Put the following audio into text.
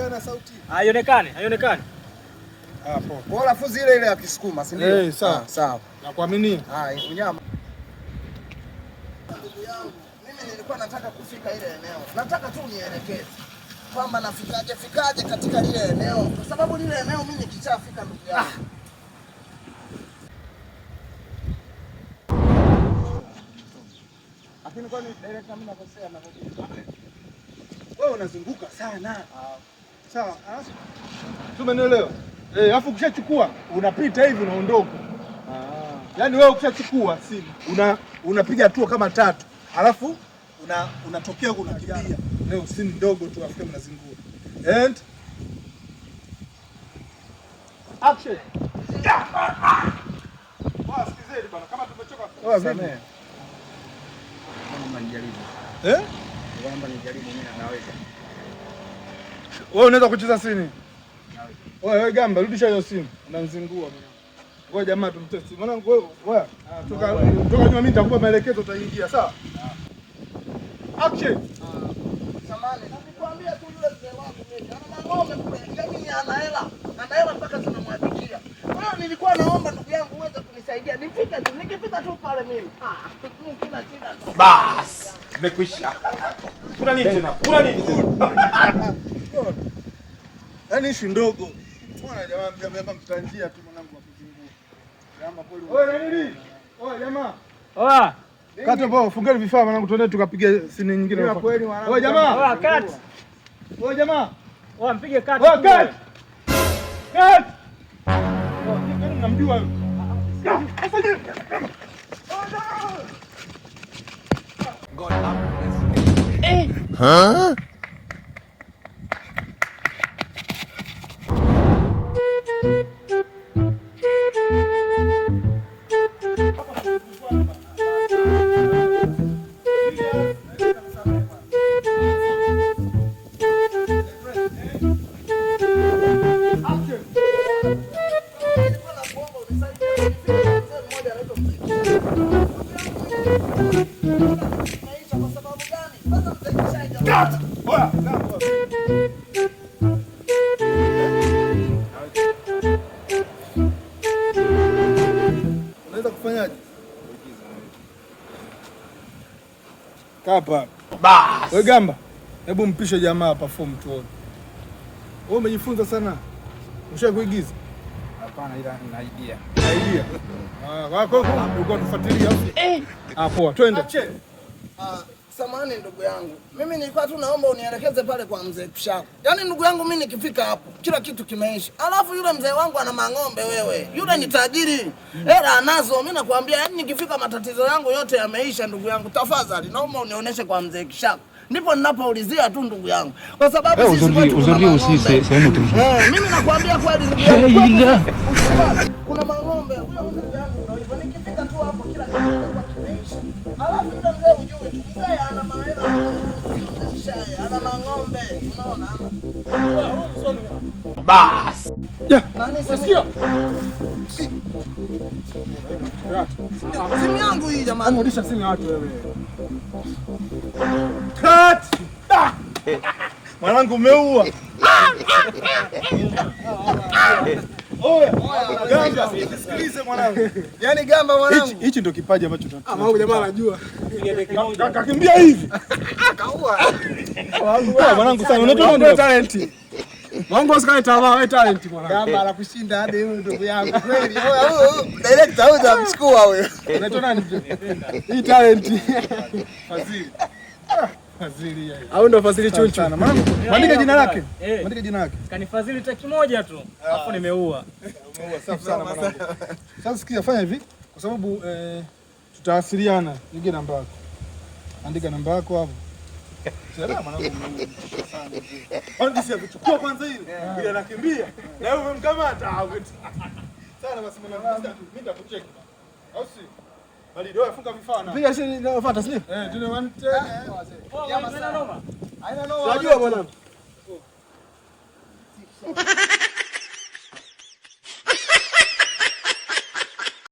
ionekane na sauti. Haionekani, haionekani. Hapo. Kwa lafudhi ile ya Kisukuma, si ndio? Sawa. Sawa. Nakuamini. Unyama. Ndugu yangu, mimi nilikuwa nataka kufika ile eneo. Nataka tu nielekeze kwamba fikaje katika lile eneo. Kwa sababu lile eneo mimi nikishafika ndugu yangu. Lakini kwani director mimi nakosea na wewe unazunguka sana. Sawa. Tumenielewa. Alafu ukishachukua unapita hivi unaondoka. Yaani wewe ukishachukua simu unapiga hatua kama 3. Alafu unatokea unakimbia. Leo simu ndogo tu afuke mnazingua. And action. Sikizeni bana kama tumechoka. Samee. Kama nijaribu. Kwamba nijaribu mimi naweza. Wewe unaweza kucheza sini? Wewe Gamba, rudisha hiyo simu. Unanizingua mwanangu. Wewe jamaa tumtesti. Mwanangu wewe toka nyuma mimi nitakupa maelekezo utaingia, sawa? Action. Samani, nakwambia tu yule mzee wangu mimi. Ana ng'ombe kule, yaani ana hela mpaka tunamwabikia. Kwa hiyo nilikuwa naomba ndugu yangu uweze kunisaidia. Nikifika tu pale mimi. Mimi kila shida. Bas. Nimekwisha. Kuna nini tena? Kuna nini tena? Yaani ishi ndogo. Mbona jamaa mtanjia tu mwanangu wa kuzingua. Jamaa kweli. Wewe nini? Oa jamaa. Oa. Kata bao, fungeni vifaa mwanangu tuende tukapiga sini nyingine. Wewe jamaa. Oa cut. Wewe jamaa. Oa mpige cut. Oa cut. Cut. Oh, nini mnamjua wewe? Sasa je. God have mercy. Unaweza kufanyaje? Kapa. Bas. Wewe Gamba, hebu mpishe jamaa perform tuone. Wewe umejifunza sana. Ushakuigiza? Hapana, ila nina idea. Idea. Wako uko tufuatilia. Poa, twende. Samahani ndugu yangu. Mimi nilikuwa tu naomba unielekeze pale kwa mzee Kushaku. Yaani ndugu yangu mimi nikifika hapo, kila kitu kimeisha. Alafu yule mzee wangu ana mang'ombe wewe. Yule ni tajiri. Hela anazo. Mimi nakwambia yaani nikifika matatizo yangu yote yameisha ndugu yangu. Tafadhali naomba unionyeshe kwa mzee Kushaku. Ndipo ninapoulizia tu ndugu yangu. Kwa sababu sisi mimi nakwambia kweli ndugu yangu. Kuna mang'ombe. Ndugu yangu nikifika tu hapo kila kitu kimeisha. Alafu yule mzee ujue tu mzee ana mahela. Ana mang'ombe. Unaona? Bas. Ya, nasikia. Simu yangu hii jamani. Rudisha simu ya watu wewe. Cut. Mwanangu umeua. Oya, Gamba, sikilize mwanangu. Yaani Gamba mwanangu. Hichi ndio kipaji ambacho tunataka. Huyu jamaa anajua. Kakimbia hivi. Kaua. Mwanangu sana unatoa talent. Mungu usikane tamaa, wewe talent mwanangu. Gamba anakushinda hadi huyu ndugu yangu. Kweli. Director huyu tamchukua huyo. Unaitwa nani? Hii talent. Fadhili. Fadhili yeye. Au ndo Fadhili Chunchu. Maandika jina lake. Maandika jina lake. Kanifadhili taki moja tu. Alafu nimeua. Umeua safi sana mwanangu. Sasa sikia fanya hivi kwa sababu tutawasiliana. Nige namba yako. Andika namba yako hapo. Sasa mwanangu sana. Kwani si kuchukua kwanza ile? Ile anakimbia. Na wewe umemkamata. Sana basi mwanangu mimi nitakucheki. Au si? Bali ndio funga vifaa na. Piga simu inafuata sio? Tuna 1 10. Haina noma. Haina noma. Unajua bwana.